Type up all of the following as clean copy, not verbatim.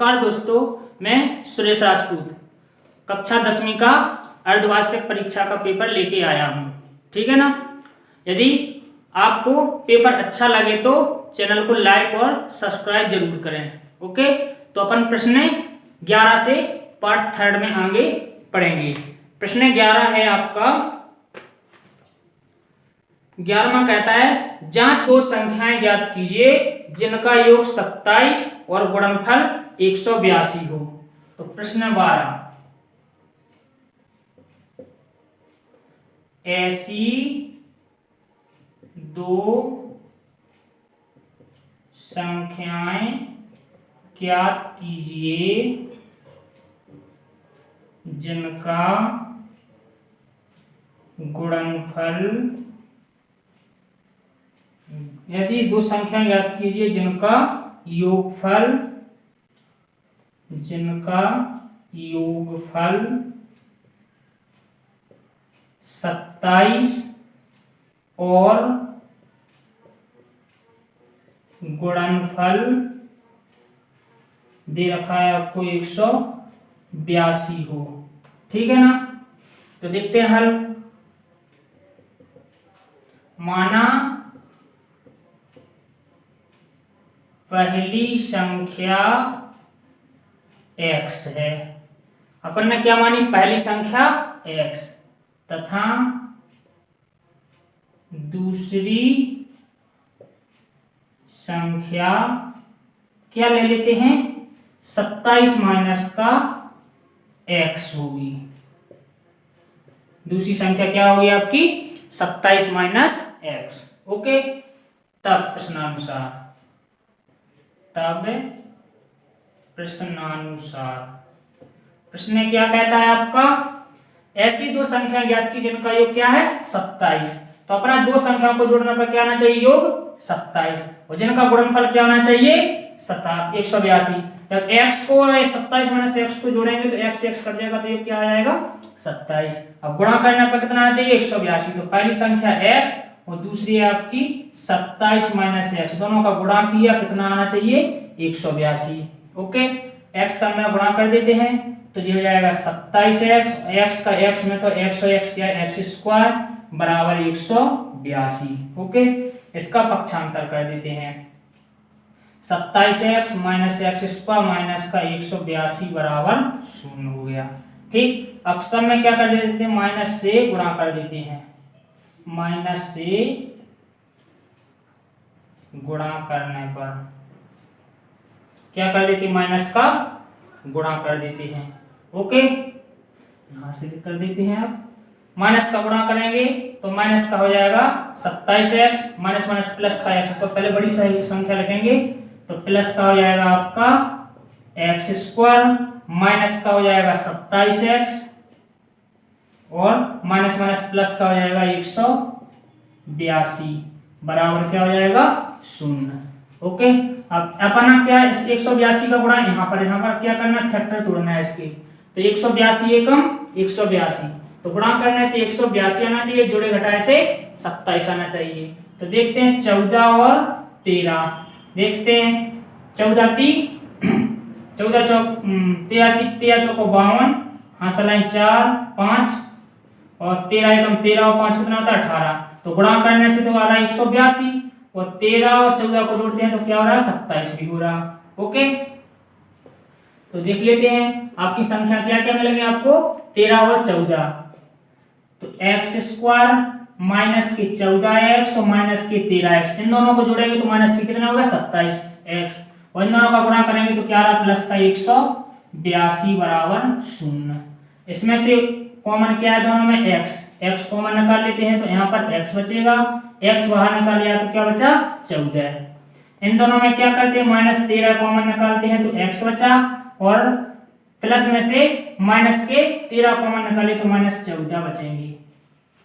नमस्कार दोस्तों, मैं सुरेश राजपूत कक्षा 10वीं का अर्धवार्षिक परीक्षा का पेपर लेके आया हूँ। ठीक है ना। यदि आपको पेपर अच्छा लगे तो चैनल को लाइक और सब्सक्राइब जरूर करें। ओके, तो अपन प्रश्न 11 से पार्ट 3 में आगे पढ़ेंगे। प्रश्न 11 है आपका 11वां कहता है जांच दो संख्याएं ज्ञात कीजिए जिनका योग 27 और गुणनफल 182 हो। तो प्रश्न 12, ऐसी दो संख्याएं ज्ञात कीजिए जिनका गुणनफल, यदि दो संख्या ज्ञात कीजिए जिनका योगफल 27 और गुणनफल दे रखा है आपको 182 हो। ठीक है ना। तो देखते हैं हल। माना पहली संख्या x है, अपन ने क्या मानी, पहली संख्या x, तथा दूसरी संख्या क्या ले लेते हैं, 27 माइनस का x होगी। दूसरी संख्या क्या होगी आपकी, 27 माइनस x। ओके, तब प्रश्नानुसार प्रश्न क्या कहता है आपका, ऐसी दो संख्या ज्ञात की जिनका योग क्या है 27। तो अपना दो संख्याओं को जोड़ने पर क्या आना चाहिए, योग 27, और जिनका गुणनफल क्या होना चाहिए 182। जब x को 27 माइनस x को जोड़ेंगे तो x से x कट जाएगा तो ये क्या आ जाएगा 27। अब गुणा करने पर कितना आना चाहिए 182। तो पहली संख्या x और दूसरी है आपकी 27 माइनस x, दोनों का गुणा किया, कितना आना चाहिए 182। ओके, x का में गुणा कर देते हैं तो ये हो जाएगा 27x, x का x में तो x और x क्या है x स्क्वायर बराबर 182। ओके, इसका पक्षांतर कर देते हैं, 27x minus x square minus का 182 बराबर 0 हो गया। ठीक, अब सब में क्या कर देते हैं, माइनस से गुणा कर देते हैं, माइनस से गुणा करने पर क्या कर देते हैं, माइनस का गुणा कर देते हैं। ओके, यहां से कर देते हैं। आप माइनस का गुणा करेंगे तो माइनस का हो जाएगा 27x माइनस माइनस प्लस का x, तो पहले बड़ी संख्या लिखेंगे तो प्लस का हो जाएगा आपका x स्क्वायर, माइनस का हो जाएगा 27x और माइनस माइनस प्लस का हो जाएगा 182 बराबर क्या हो जाएगा 0। ओके, अब अपना क्या इस 182 का गुणा यहाँ पर क्या करना है, फैक्टर तोड़ना है इसके। तो 182 एकम 182, तो गुणा करने से 182 आना चाहिए, जोड़े घटाए से 27 आना चाहिए। तो देखते हैं 14 और 13, देखते हैं 14 चौक 13 चौको 52, हासलाइन 4 5 और 13 एकम 13 और 5 कितना होता है 18। तो गुणा करने से तो आ रहा है 182 और 13 और 14 को जोड़ते हैं तो क्या हो रहा है 27 भी हो रहा। ओके, तो देख लेते हैं आपकी संख्या क्या क्या मिलेंगे आपको, 13 और 14। तो x स्क्वायर माइनस के 14x और माइनस के 13x, इन दोनों को जोड़ेंगे तो माइनस के कितना होगा 27x, और इन दोनों का गुणा करेंगे तो क्या आ रहा प्लस का 182 बराबर 0। इसमें से कॉमन क्या है दोनों में, x कॉमन निकाल लेते हैं तो यहाँ पर x बचेगा, x बाहर निकाल लिया तो क्या बचा 14। इन दोनों में क्या करते हैं, माइनस 13 कॉमन निकालते हैं तो x बचा, और प्लस में से माइनस के 13 कॉमन निकाले तो माइनस 14 बचेंगे।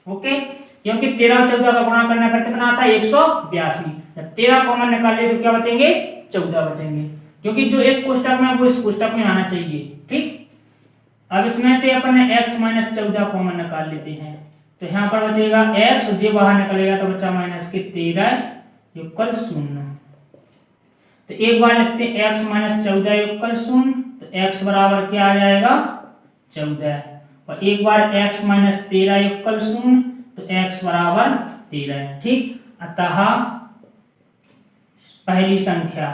ओके, क्योंकि 13 और 14 का गुणा करने पर कितना आता है 182, जब 13 कॉमन निकाले तो क्या बचेंगे 14 बचेंगे, क्योंकि जो इस कोष्टक में वो इस कोष्टक में आना चाहिए। ठीक, अब इसमें से अपन ने x माइनस 14 कॉमन निकाल लेते हैं तो यहाँ पर बचेगा x, और ये बाहर निकलेगा तो बचा माइनस के 13 इक्वल 0। तो एक बार लिखते हैं x माइनस 14 इक्वल 0, तो x बराबर क्या आ जाएगा 14, और एक बार x माइनस 13 इक्वल 0, तो x बराबर 13। ठीक, अतः पहली संख्या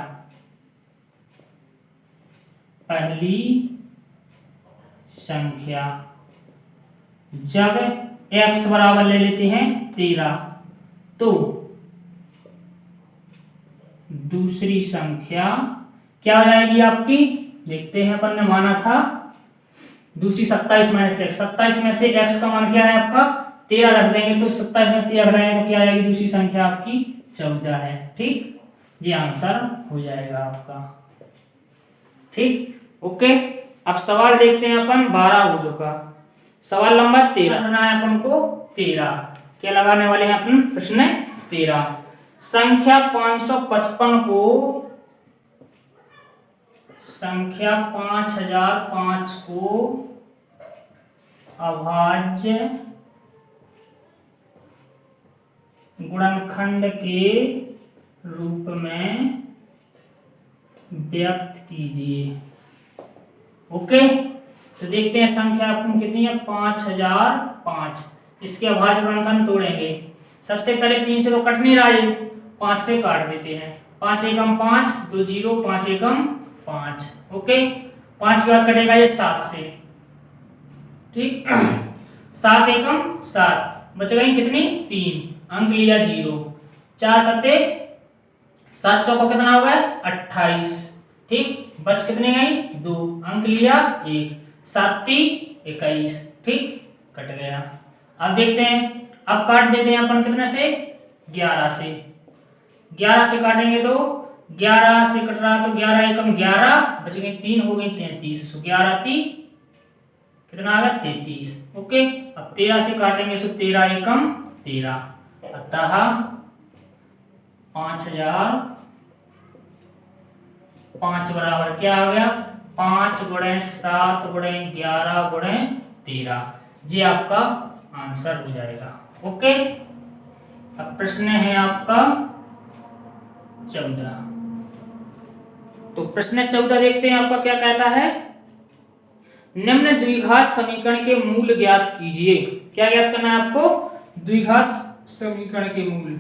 जब x बराबर ले लेते हैं 13, तो दूसरी संख्या क्या हो जाएगी आपकी, देखते हैं, अपन ने माना था दूसरी 27 माइनस x, 27 में से x का मान क्या है आपका 13 रख देंगे, तो 27 में 13 रख देंगे तो क्या आएगी दूसरी संख्या आपकी 14 है। ठीक, ये आंसर हो जाएगा आपका। ठीक, ओके। अब सवाल देखते हैं अपन 12 भुजों का। सवाल नंबर 13 करना है अपन को 13, क्या लगाने वाले हैं अपन प्रश्न 13। संख्या 555 को संख्या 5005 को अभाज्य गुणनखंड के रूप में व्यक्त कीजिए। ओके, तो देखते हैं संख्या अपन कितनी है 5005। इसके अभाज्य गुणनखंड तोड़ेंगे। सबसे पहले 3 से तो कट नहीं रहा है, 5 से काट देते हैं। 5 एकम 5, 2 0, 5 एकम 5। ओके, 5 के बाद कटेगा ये 7 से। ठीक, 7 एकम 7, बच गई कितनी 3, अंक लिया 0। 4 सत्ते 7 चौको कितना हो गया 28। ठीक, बच कितने गई 2, अंक लिया 1। 7 3 21। ठीक, कट गया। अब देखते हैं, अब काट देते हैं अपन कितने से 11 से। 11 से काटेंगे तो 11 से कट रहा, तो 11 एकम 11, बच गई 3, हो गई 33। 11 3 कितना आ गया 33। ओके, अब 13 से काटेंगे तो 13 एकम 13, अतः 5005 बराबर क्या आ गया 5 गुणे 7 गुणे 11 गुणे 13। ये आपका आंसर हो जाएगा। ओके, अब प्रश्न है आपका 14। तो प्रश्न 14 देखते हैं आपका क्या कहता है। निम्न द्विघात समीकरण के मूल ज्ञात कीजिए। क्या ज्ञात करना है आपको, द्विघात समीकरण के मूल।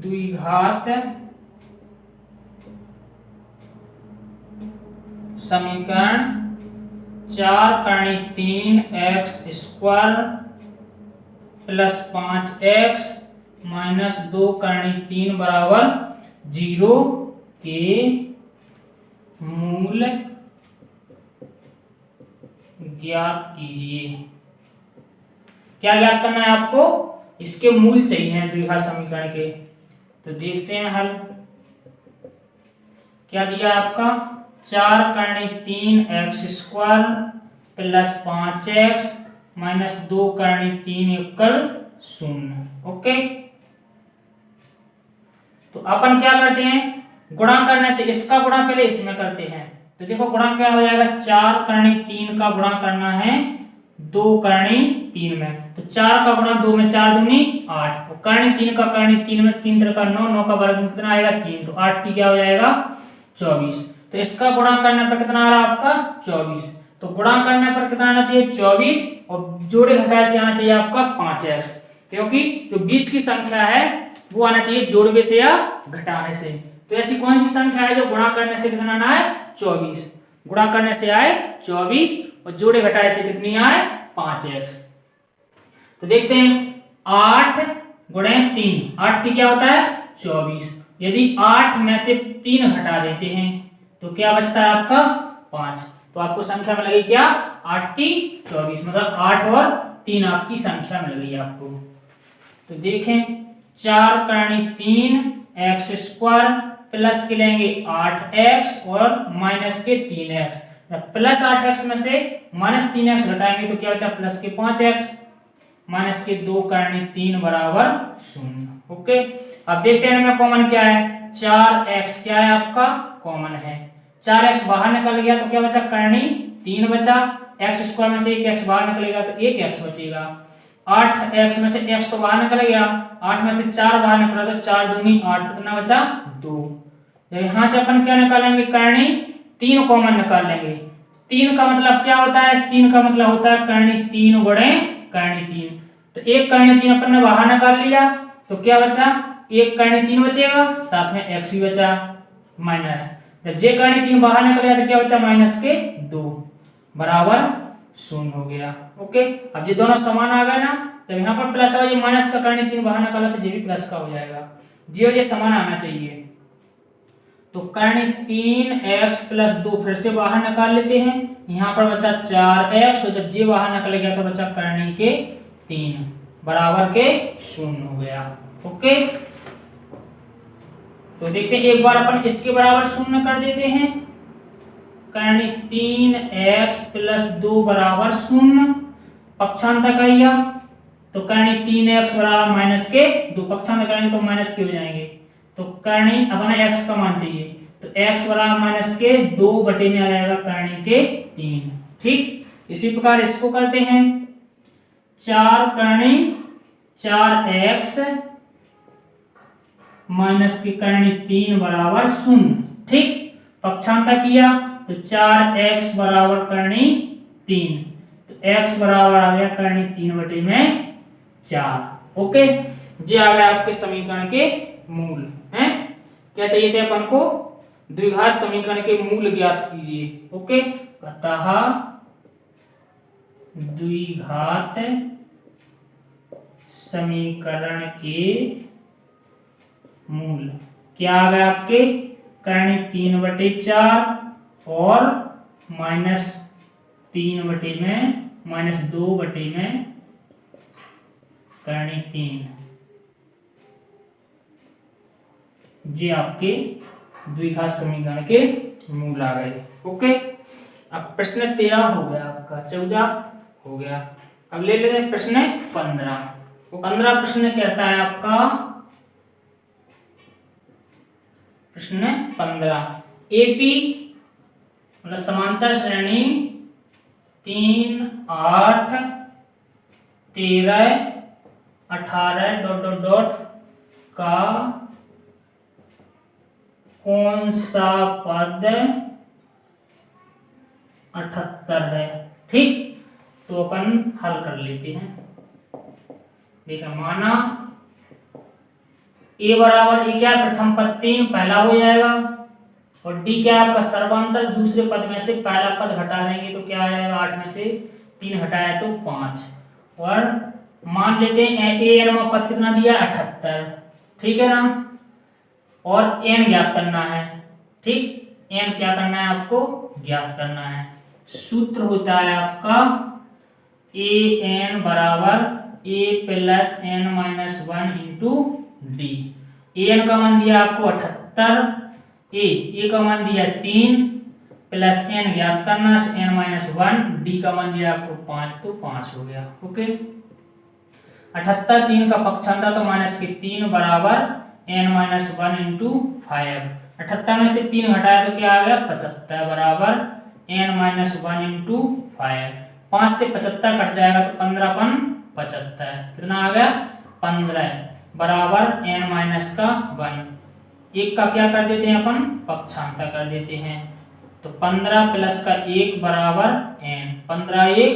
द्विघात समीकरण 4 करणी 3x square plus 5x minus 2 करणी 3 बराबर 0 के मूल ज्ञात कीजिए। क्या ज्ञात करना है आपको, इसके मूल चाहिए द्विघात समीकरण के। तो देखते हैं हल। क्या दिया आपका 4 करणी 3x square plus 5x minus 2 करणी 3 इक्वल 0। ओके, तो अपन क्या करते हैं, गुणा करने से इसका गुणा पहले इसमें करते हैं। तो देखो गुणा क्या हो जाएगा, 4 करणी 3 का गुणा करना है 2 करणी 3 में, तो 4 का गुणा 2 में 4 दूनी 8, और करणी 3 का करणी 3 में 3 3 का 9, 9 का वर्ग कितना आएगा 3, तो 8 की क्या हो जाएगा 24। तो इसका गुणा करने पर कितना आ रहा है आपका 24। तो गुणा करने पर कितना आना चाहिए 24, और जोड़े घटाए से आना चाहिए आपका 5x, क्योंकि जो बीच की संख्या है वो आना चाहिए जोड़वे से या घटाने से। तो ऐसी कौन सी संख्या है जो गुणा करने से कितना आना है 24, गुणा करने से आए 24 और जोड़े घटाए से कितनी आए 5x। तो देखते हैं 8 गुणे 3, 8 की क्या होता है 24। यदि 8 में से 3 घटा देते हैं तो क्या बचता है आपका 5। तो आपको संख्या में लगी क्या 8 3 24, मतलब 8 और 3 आपकी संख्या मिल गई आपको। तो देखें 4 करणी 3x स्क्वायर प्लस के लेंगे 8x और माइनस के 3x, प्लस 8x में से माइनस 3x घटाएंगे तो क्या बचा प्लस के 5x, माइनस के 2 करणी 3 बराबर 0। ओके, अब देखते हैं इनमें कॉमन क्या है, 4x क्या है आपका कॉमन है, 4x बाहर निकल गया तो क्या बचा करणी 3 बचा, x स्क्वायर में से 1x बाहर निकलेगा तो 1x बचेगा, 8x में से x तो बाहर निकल गया, 8 में से 4 बाहर निकला तो 4 दूनी 8, कितना बचा 2, जब यहाँ से अपन क्या निकालेंगे, करनी 3 कॉमन निकाल लेंगे। 3 का मतलब क्या होता है, 3 का मतलब होता है करनी 3 गुणे करनी 3। तो एक करनी 3 अपन ने बाहर निकाल लिया, तो क्या बचा, एक करनी 3 बचेगा, साथ में x भी बचा माइनस। जब जे करनी 3 बाहर निकल गया तो क्या बचा, -2 बराबर 0 हो गया। ओके, अब ये दोनों समान आ गए ना, जब यहाँ पर प्लस और ये माइनस का करनी 3 बाहर निकाला तो ये भी प्लस का हो जाएगा, जी और ये समान आना चाहिए। तो करनी 3x + 2 फिर से बाहर निकाल लेते हैं, यहाँ पर बचा 4x, और जब जे बाहर निकल गया तो बचा करनी के 3 बराबर के 0 हो गया। ओके, तो देखते हैं, एक बार अपन इसके बराबर 0 कर देते हैं, करनी 3x + 2 बराबर 0, पक्षांतर करिए तो करनी 3x बराबर -2, पक्षांतर करेंगे तो माइनस के हो जाएंगे, तो करनी अपना x का मान चाहिए, तो x बराबर -2 बटे में आ जाएगा करनी के 3। ठीक, इसी प्रकार इसको करते हैं, 4 करनी 4x माइनस की करनी 3 बराबर 0। ठीक, पक्षांतर किया तो 4x बराबर करनी 3, तो x बराबर आ गया करनी 3 बटे में 4। ओके, ये आ गया आपके समीकरण के मूल हैं। क्या चाहिए थे अपन को, द्विघात समीकरण के मूल ज्ञात कीजिए। ओके, अतः द्विघात समीकरण के मूल क्या आ गया आपके, करनी 3 बटे 4 और -3 बटे में -2 बटे में करनी 3, ये आपके द्विघात समीकरण के मूल आ गए। ओके, अब प्रश्न 13 हो गया आपका, 14 हो गया। अब ले लेते हैं प्रश्न 15। वो 15 प्रश्न कहता है आपका, प्रश्न 15, एपी मतलब समांतर श्रेणी 3, 8, 13, 18 ... का कौन सा पद 78 है। ठीक, तो अपन हल कर लेते हैं। देखा, माना a बराबर a क्या, प्रथम पद 3 पहला हो जाएगा, और d क्या है आपका सर्वांतर, दूसरे पद में से पहला पद घटा देंगे तो क्या आ जाएगा, 8 में से 3 घटाया तो 5, और मान लेते हैं a n पद कितना दिया, 78। ठीक है ना, और n ज्ञात करना है। ठीक, n क्या करना है आपको, ज्ञात करना है। सूत्र होता है आपका an बराबर a + n-1 × d। an का मान दिया आपको 78, a का मान दिया 3 प्लस n ज्ञात करना n-1, d का मान दिया आपको 5, तो 5 हो गया। ओके, 78 3 का पक्षांतर तो -3 बराबर n-1 × 5। 78 में से 3 घटाया तो क्या आ गया, 75 बराबर n-1 × 5। 5 से 75 कट जाएगा तो 15 × 75, कितना आ गया, 15 बराबर n-1। एक का क्या कर देते हैं अपन, पक्षांतर कर देते हैं, तो 15 + 1 बराबर n, 15 1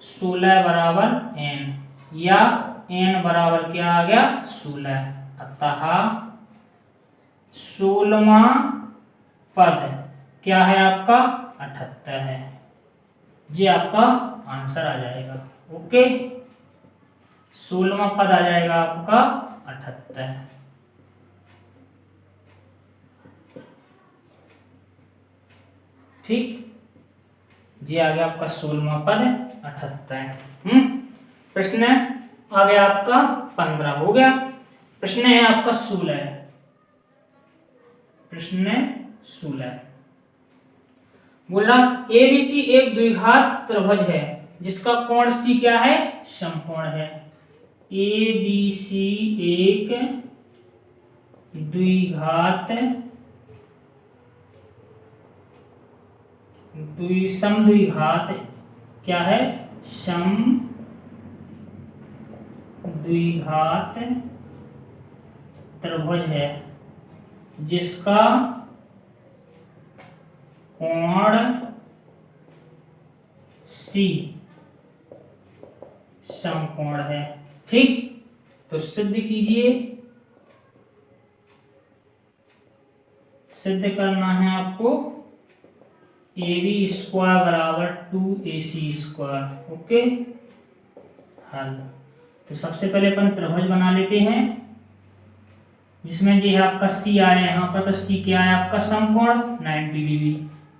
16 बराबर n, या n बराबर क्या आ गया, 16। अतः 16वां पद क्या है आपका, 78 है। ये आपका आंसर आ जाएगा। ओके, 16वां पद आ जाएगा आपका 78। ठीक, ये आ गया आपका 16वां पद 78। प्रश्न आ गया आपका 15 हो गया। प्रश्न है आपका 16। प्रश्न 16 बोला, एबीसी एक द्विघात त्रिभुज है जिसका कोण सी क्या है, समकोण है। एबीसी एक द्विघात समद्विघात क्या है, समद्विघात त्रिभुज है जिसका कोण सी समकोण है। ठीक, तो सिद्ध कीजिए। सिद्ध करना है आपको AB² बराबर 2AC²। ओके, हल। तो सबसे पहले अपन त्रिभुज बना लेते हैं, जिसमें ये है आपका C आया यहाँ पर, तो C क्या है आपका समकोण 90 डिग्री।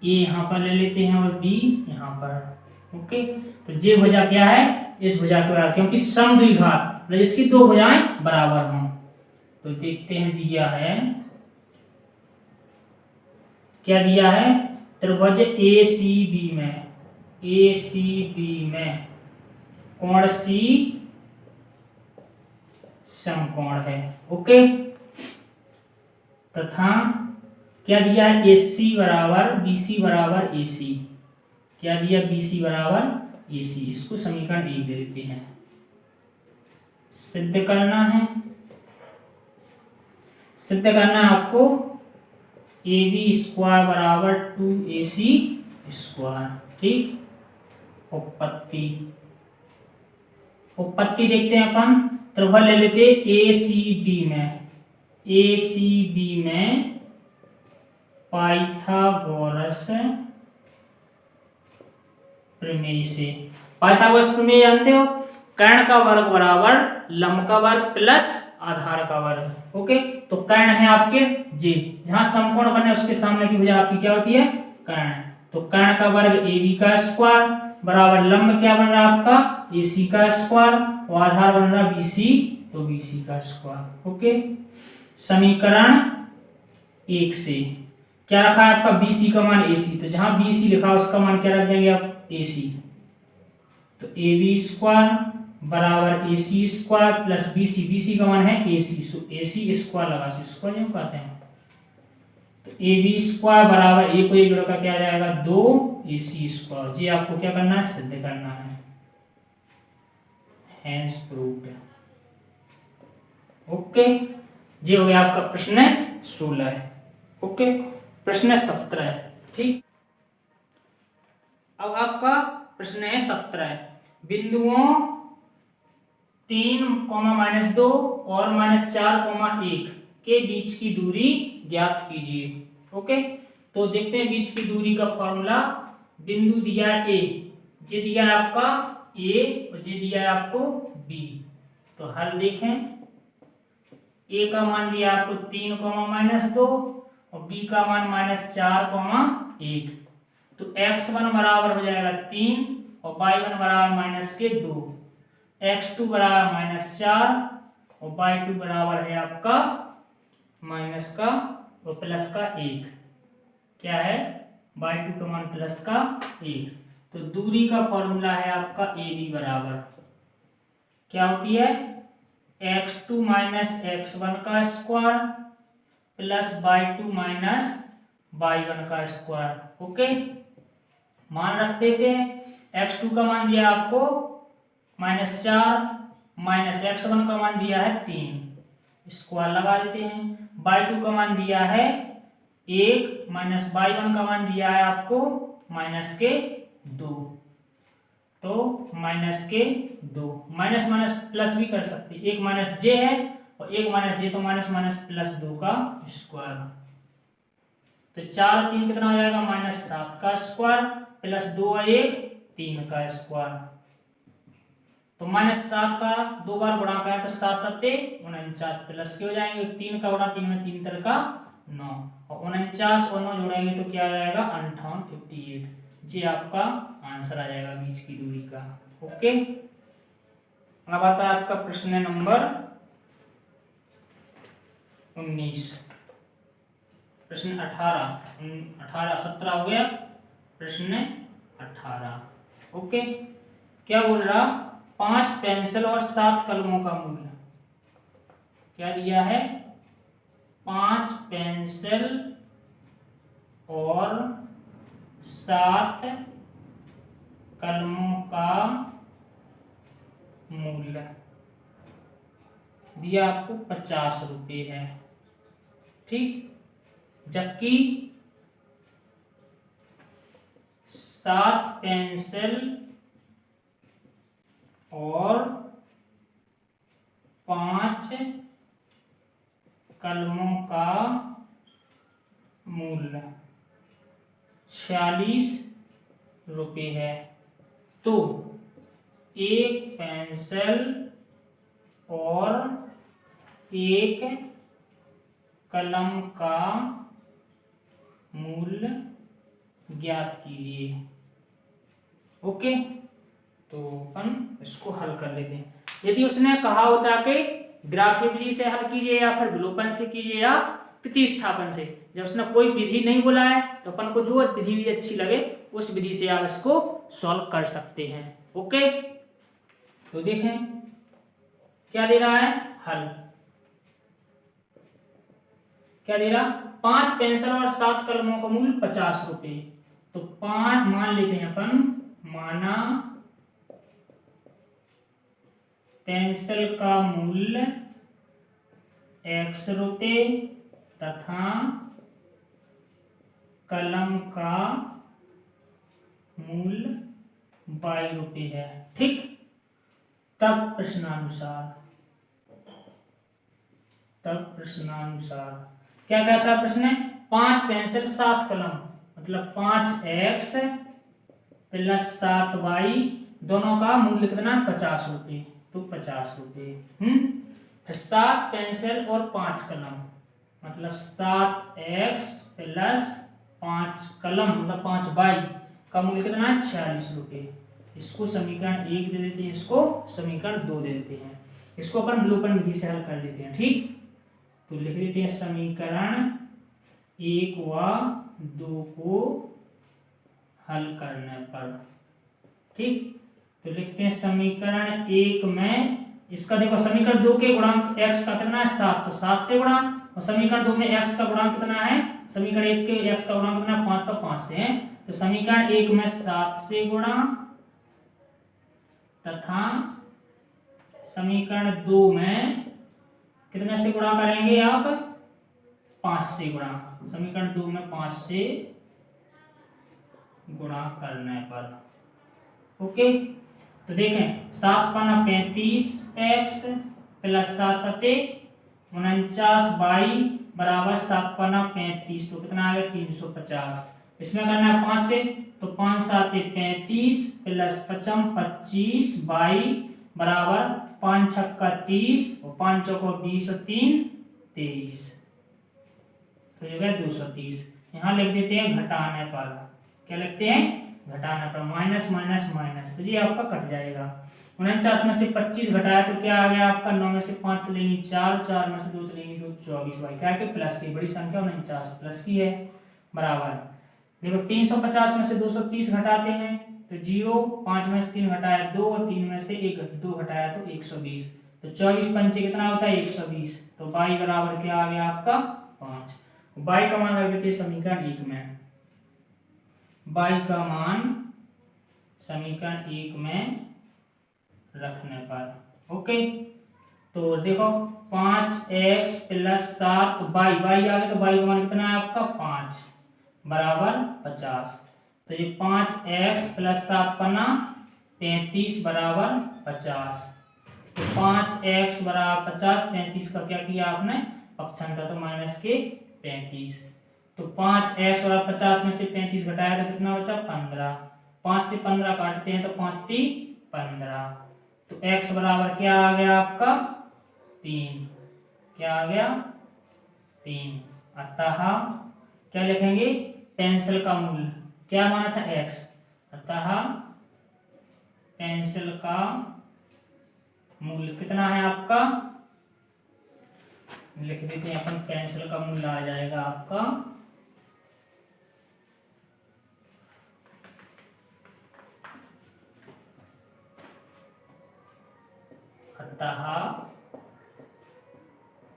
A यहाँ पर ले लेते हैं और B यहाँ पर। ओके, तो ये भुजा क्या है, इस भुजा के बराबर, क्योंकि समद्विघात मतलब इसकी दो भुजाएं बराबर हों। तो देखते हैं दिया है, क्या दिया है, त्रिभुज ACB में कोण C समकोण है। ओके, तथा क्या दिया है, AC बराबर BC बराबर AC। क्या दिया, BC बराबर AC। इसको समीकरण 1 दे देते हैं। सिद्ध करना है, सिद्ध करना है आपको AB² बराबर 2AC²। ठीक, उपपत्ति देखते हैं अपन। त्रिभुज ले लेते ACB में पाइथागोरस प्रमेय से। पाइथागोरस प्रमेय जानते हो, कर्ण का वर्ग बराबर लंब का वर्ग प्लस आधार का वर्ग। ओके, तो कर्ण है आपके जे, जहां समकोण बने उसके सामने की भुजा आपकी क्या होती है, कर्ण। तो कर्ण का वर्ग AB² बराबर लंब क्या बन रहा है आपका AC² और आधार बन रहा BC, तो BC²। ओके, समीकरण 1 से क्या रखा है आपका, BC का मान AC, तो जहां BC लिखा उसका मान क्या रख देंगे आप, AC। तो AB² बराबर AC² प्लस BC का मान है AC, सो AC² लगा, सो स्क्वायर क्यों कहते हैं। तो AB² बराबर एक को एक जोड़ का क्या आ जाएगा, 2AC²। ये आपको क्या करना है, सिद्ध करना है। Hence proved. ओके, ये हो गया आपका प्रश्न 16। ओके, प्रश्न 17। ठीक, अब आपका प्रश्न है 17। बिंदुओं 3, -2 और -4, 1 के बीच की दूरी ज्ञात कीजिए। ओके, तो देखते हैं बीच की दूरी का फॉर्मूला। बिंदु दिया है A, ये दिया है आपका A और ये दिया है आपको B। तो हल देखें, A का मान दिया आपको 3, -2 और B का मान -4, 1। तो x1 बराबर हो जाएगा 3 और y1 बराबर -2, x2 बराबर -4 और y2 बराबर है आपका माइनस का और प्लस का 1। क्या है, y2 का मान प्लस का 1। तो दूरी का फॉर्मूला है आपका AB बराबर क्या होती है, x2 - x1 का स्क्वायर प्लस y2 - y1 का स्क्वायर। ओके, मान रख देते हैं। x2 का मान दिया आपको -4 माइनस x1 का मान दिया है 3, स्क्वायर लगा देते हैं। y2 का मान दिया है 1 माइनस y1 का मान दिया है आपको -2, तो -2 माइनस माइनस प्लस भी कर सकते, एक माइनस जे है और एक माइनस जे, तो माइनस माइनस +2 का स्क्वायर। तो 4 3 कितना हो जाएगा, -7 का स्क्वायर प्लस 2 और 1 3 का स्क्वायर। तो -7 का 2 बार गुणा करें तो 7 7 49 प्लस के हो जाएंगे। 3 का गुणा 3 में 3 3 का 9 और 49 और 9 जोड़ेंगे तो क्या आ जाएगा 58 58। जी आपका आंसर आ जाएगा बीच की दूरी का। ओके, अब आता है आपका प्रश्न नंबर 19। प्रश्न 18 17 हो गया, प्रश्न 18। ओके, क्या बोल रहा, 5 पेंसिल और 7 कलमों का मूल्य क्या दिया है, 5 पेंसिल और 7 कलमों का मूल्य दिया आपको 50 रुपये है। ठीक, जबकि 7 पेंसिल और 5 कलमों का मूल्य 46 रुपये है। तो एक पेंसिल और एक कलम का मूल्य ज्ञात कीजिए। ओके, तो अपन इसको हल कर लेते हैं। यदि उसने कहा होता कि ग्राफीय विधि से हल कीजिए या फिर विलोपन से कीजिए या प्रतिस्थापन से, जब उसने कोई विधि नहीं बोला है तो अपन को जो विधि अच्छी लगे उस विधि से आप इसको सॉल्व कर सकते हैं। ओके, तो देखें क्या दे रहा है हल। क्या दे रहा, 5 पेंसिल और 7 कलमों का मूल्य 50 रुपये। तो 5 मान लेते हैं अपन, माना पेंसिल का मूल्य x रुपये तथा कलम का मूल्य y रुपये है। ठीक, तब प्रश्नानुसार क्या कहता है प्रश्न, 5 पेंसिल 7 कलम मतलब 5x प्लस 7y दोनों का मूल्य कितना 50 रुपये। तो 50 रुपये। फिर 7 पेंसिल और 5 कलम मतलब 7x प्लस 5 कलम मतलब 5y का मूल्य कितना है 46 रुपये। इसको समीकरण 1 दे देते हैं, इसको समीकरण 2 दे देते हैं। इसको अपन विलोपन विधि से हल कर लेते हैं। ठीक, तो लिख देते हैं समीकरण 1 व 2 को हल करने पर। ठीक, तो लिखते हैं समीकरण 1 में इसका देखो समीकरण 2 के गुणांक x का कितना है 7, तो 7 से गुणा, और समीकरण 2 में x का गुणांक कितना है, समीकरण 1 के x का गुणांक कितना 5, तो 5 से है। तो समीकरण 1 में 7 से गुणा तथा समीकरण 2 में कितने से गुणा करेंगे आप 5 से गुणा, समीकरण 2 में 5 से गुणा करने पर। ओके, तो देखें 7 पन्ना 35x प्लस 7 सते 49y बराबर 7 पन्ना 35, तो कितना आ गया 350। इसमें करना है 5 से, तो 5 7 35 प्लस 55 25y बराबर 5 छक्का 30 और 5 चौको 20 और 3 23, तो ये गया 230। यहाँ लिख देते हैं घटाने पर, क्या लिखते हैं घटाने पर, माइनस माइनस माइनस, तो ये आपका कट जाएगा। 49 में से 25 घटाया तो क्या आ गया आपका, 9 में से 5 चलेंगी 4, 4 में से 2 चलेंगी 2, 24 वाई क्या है प्लस की बड़ी संख्या 49 प्लस की है बराबर। देखो 350 में से 230 घटाते हैं तो 0, 5 में से 3 घटाया 2, 3 में से 2 घटाया तो 120, तो 24 पंचे कितना होता है 120, तो y बराबर क्या आ गया आपका 5। y का मान रख देते समीकरण 1 में, y का मान समीकरण 1 में रखने पर। ओके, तो देखो 5x प्लस 7y, y आ गया तो y का मान कितना है आपका 5 बराबर 50, तो ये 5x प्लस 7 पन्ना 35 बराबर 50, तो 5x बराबर 50, 35 का क्या किया आपने पक्षांतर, तो माइनस के 35, तो 5x बराबर 50 में से 35 घटाया तो कितना बचा 15, 5 से 15 काटते हैं तो 5 3 15, तो x बराबर क्या आ गया आपका 3, क्या आ गया 3। अतः क्या लिखेंगे पेंसिल का मूल्य क्या माना था x, अतः पेंसिल का मूल्य कितना है आपका, लिख देते हैं अपन, पेंसिल का मूल्य आ जाएगा आपका अतः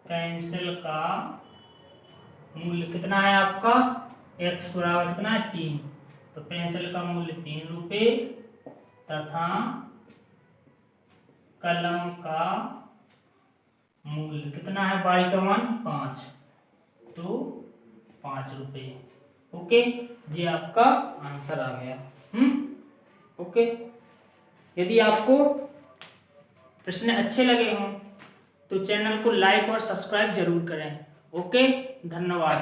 पेंसिल का मूल्य कितना है आपका x बराबर कितना है 3, तो पेंसिल का मूल्य 3 रुपये तथा कलम का मूल्य कितना है y का मान 5, तो 5 रुपये। ओके, ये आपका आंसर आ गया। ओके। यदि आपको प्रश्न अच्छे लगे हों तो चैनल को लाइक और सब्सक्राइब जरूर करें। ओके, धन्यवाद।